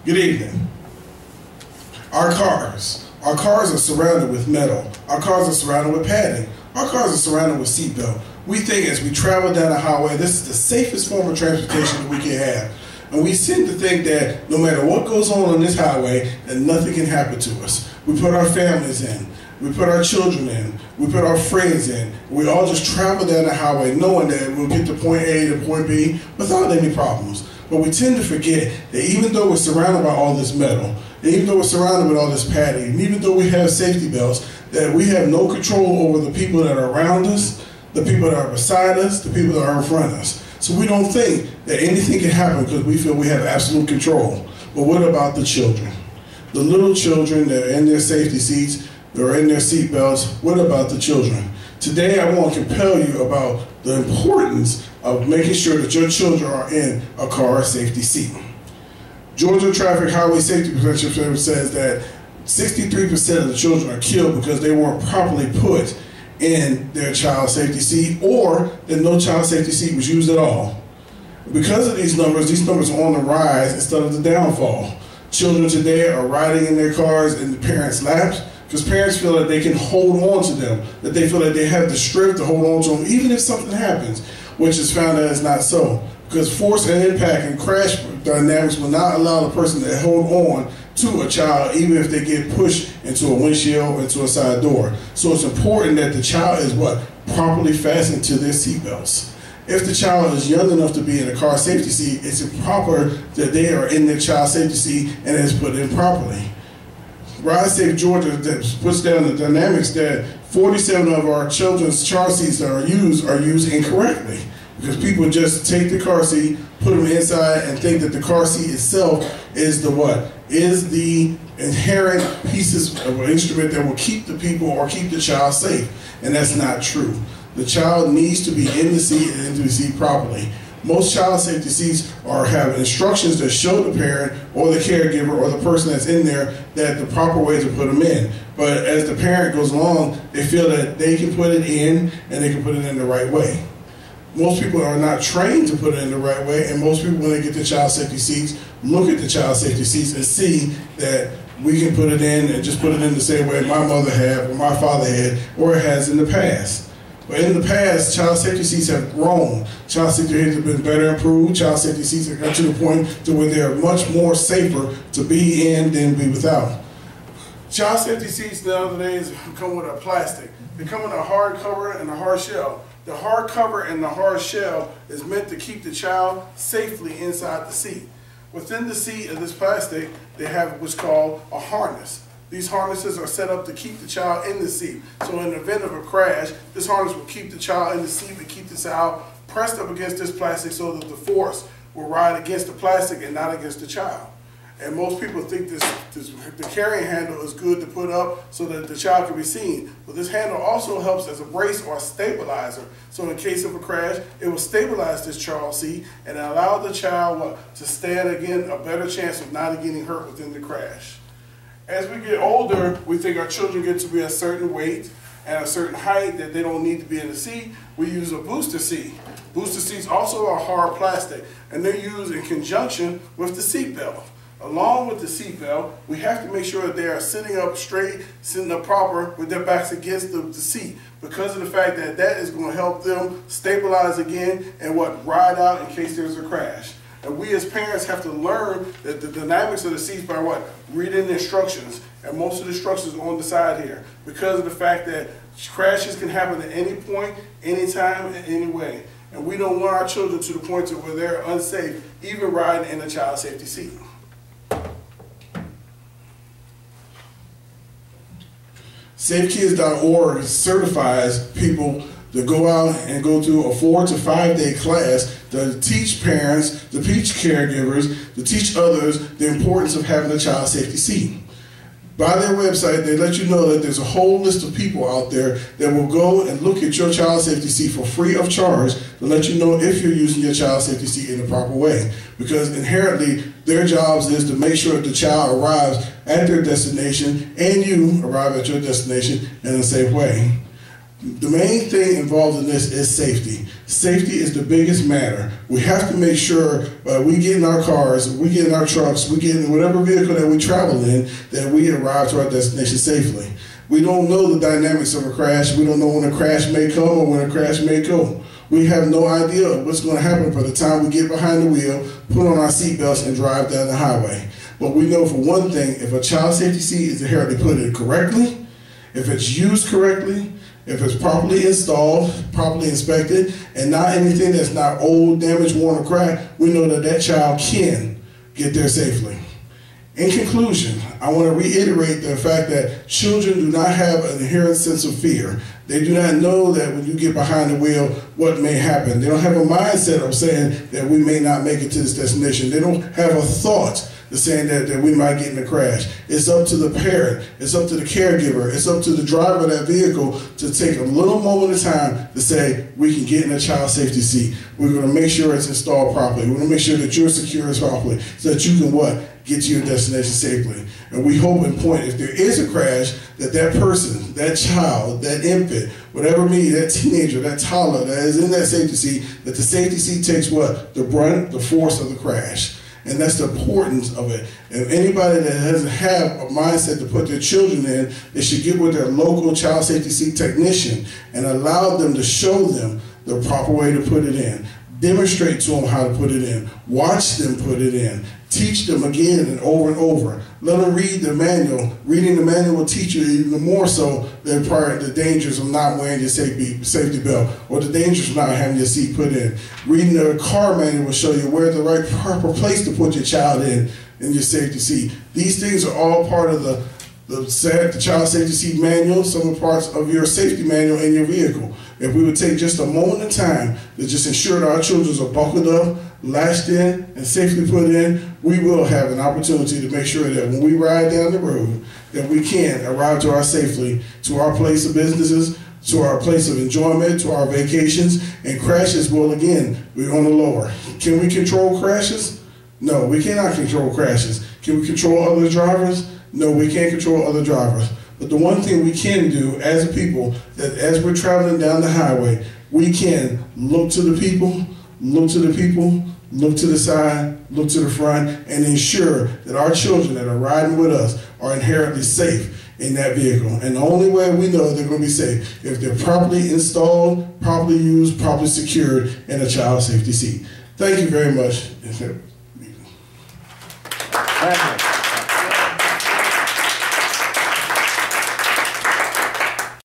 Good evening. Our cars are surrounded with metal. Our cars are surrounded with padding. Our cars are surrounded with seatbelt. We think as we travel down the highway, this is the safest form of transportation that we can have. And we seem to think that no matter what goes on this highway, that nothing can happen to us. We put our families in. We put our children in. We put our friends in. We all just travel down the highway knowing that we'll get to point A to point B without any problems. But we tend to forget that even though we're surrounded by all this metal, even though we're surrounded with all this padding, and even though we have safety belts, that we have no control over the people that are around us, the people that are beside us, the people that are in front of us. So we don't think that anything can happen because we feel we have absolute control. But what about the children? The little children that are in their safety seats, that are in their seat belts, what about the children? Today I want to compel you about the importance of making sure that your children are in a car safety seat. Georgia Traffic Highway Safety Prevention Service says that 63% of the children are killed because they weren't properly put in their child safety seat, or that no child safety seat was used at all. Because of these numbers are on the rise instead of the downfall. Children today are riding in their cars in the parents' laps because parents feel that they can hold on to them, that they feel that they have the strength to hold on to them even if something happens, which is found that it's not so. Because force and impact and crash dynamics will not allow the person to hold on to a child even if they get pushed into a windshield or into a side door. So it's important that the child is properly fastened to their seatbelts. If the child is young enough to be in a car safety seat, it's improper that they are in their child safety seat and it's put in properly. Ride Safe Georgia puts down the dynamics that 47 of our children's child seats that are used incorrectly. Because people just take the car seat, put them inside, and think that the car seat itself is the inherent pieces of an instrument that will keep the people or keep the child safe. And that's not true. The child needs to be in the seat and into the seat properly. Most child safety seats have instructions that show the parent or the caregiver or the person that's in there that the proper way to put them in. But as the parent goes along, they feel that they can put it in and they can put it in the right way. Most people are not trained to put it in the right way, and most people, when they get the child safety seats, look at the child safety seats and see that we can put it in and just put it in the same way my mother had or my father had or it has in the past. But in the past, child safety seats have grown. Child safety seats have been better improved. Child safety seats have got to the point to where they're much more safer to be in than be without. Child safety seats nowadays come with a plastic. They come with a hard cover and a hard shell. The hard cover and the hard shell is meant to keep the child safely inside the seat. Within the seat of this plastic, they have what's called a harness. These harnesses are set up to keep the child in the seat. So in the event of a crash, this harness will keep the child in the seat and keep the child pressed up against this plastic so that the force will ride against the plastic and not against the child. And most people think the carrying handle is good to put up so that the child can be seen. But this handle also helps as a brace or a stabilizer. So in case of a crash, it will stabilize this child seat and allow the child to stand again a better chance of not getting hurt within the crash. As we get older, we think our children get to be a certain weight and a certain height that they don't need to be in the seat. We use a booster seat. Booster seats also are hard plastic, and they're used in conjunction with the seat belt. Along with the seatbelt, we have to make sure that they are sitting up straight, sitting up proper with their backs against the seat, because of the fact that that is going to help them stabilize again and ride out in case there's a crash. And we as parents have to learn that the dynamics of the seats by reading the instructions, and most of the instructions are on the side here, because of the fact that crashes can happen at any point, anytime, in any way. And we don't want our children to the point to where they're unsafe, even riding in a child safety seat. SafeKids.org certifies people to go out and go through a 4 to 5 day class to teach parents, to teach caregivers, to teach others the importance of having a child safety seat. By their website, they let you know that there's a whole list of people out there that will go and look at your child safety seat for free of charge to let you know if you're using your child safety seat in the proper way. Because inherently, their jobs is to make sure that the child arrives at their destination and you arrive at your destination in a safe way. The main thing involved in this is safety. Safety is the biggest matter. We have to make sure we get in our cars, we get in our trucks, we get in whatever vehicle that we travel in, that we arrive to our destination safely. We don't know the dynamics of a crash. We don't know when a crash may come or when a crash may go. We have no idea what's going to happen by the time we get behind the wheel, put on our seatbelts, and drive down the highway. But we know for one thing, if a child safety seat is inherently put in correctly, if it's used correctly, if it's properly installed, properly inspected, and not anything that's not old, damaged, worn, or cracked, we know that that child can get there safely. In conclusion, I want to reiterate the fact that children do not have an inherent sense of fear. They do not know that when you get behind the wheel, what may happen. They don't have a mindset of saying that we may not make it to this destination. They don't have a thought of saying that we might get in a crash. It's up to the parent, it's up to the caregiver, it's up to the driver of that vehicle to take a little moment of time to say, we can get in a child safety seat. We're going to make sure it's installed properly. We're going to make sure that you're secure properly so that you can what? Get to your destination safely. And we hope and point, if there is a crash, that that person, that child, that infant, whatever it may be, that teenager, that toddler that is in that safety seat, that the safety seat takes what? The brunt, the force of the crash. And that's the importance of it. And anybody that doesn't have a mindset to put their children in, they should get with their local child safety seat technician and allow them to show them the proper way to put it in. Demonstrate to them how to put it in. Watch them put it in. Teach them again and over. Let them read the manual. Reading the manual will teach you even more so than the dangers of not wearing your safety belt or the dangers of not having your seat put in. Reading the car manual will show you where the right proper place to put your child in your safety seat. These things are all part of the child safety seat manual, some parts of your safety manual in your vehicle. If we would take just a moment of time to just ensure that our children are buckled up, latched in, and safely put in, we will have an opportunity to make sure that when we ride down the road, that we can arrive to our safely, to our place of businesses, to our place of enjoyment, to our vacations, and crashes will again be on the lower. Can we control crashes? No, we cannot control crashes. Can we control other drivers? No, we can't control other drivers. But the one thing we can do as a people, that as we're traveling down the highway, we can look to the people, look to the people, look to the side, look to the front, and ensure that our children that are riding with us are inherently safe in that vehicle. And the only way we know they're going to be safe if they're properly installed, properly used, properly secured in a child safety seat. Thank you very much. Thank you.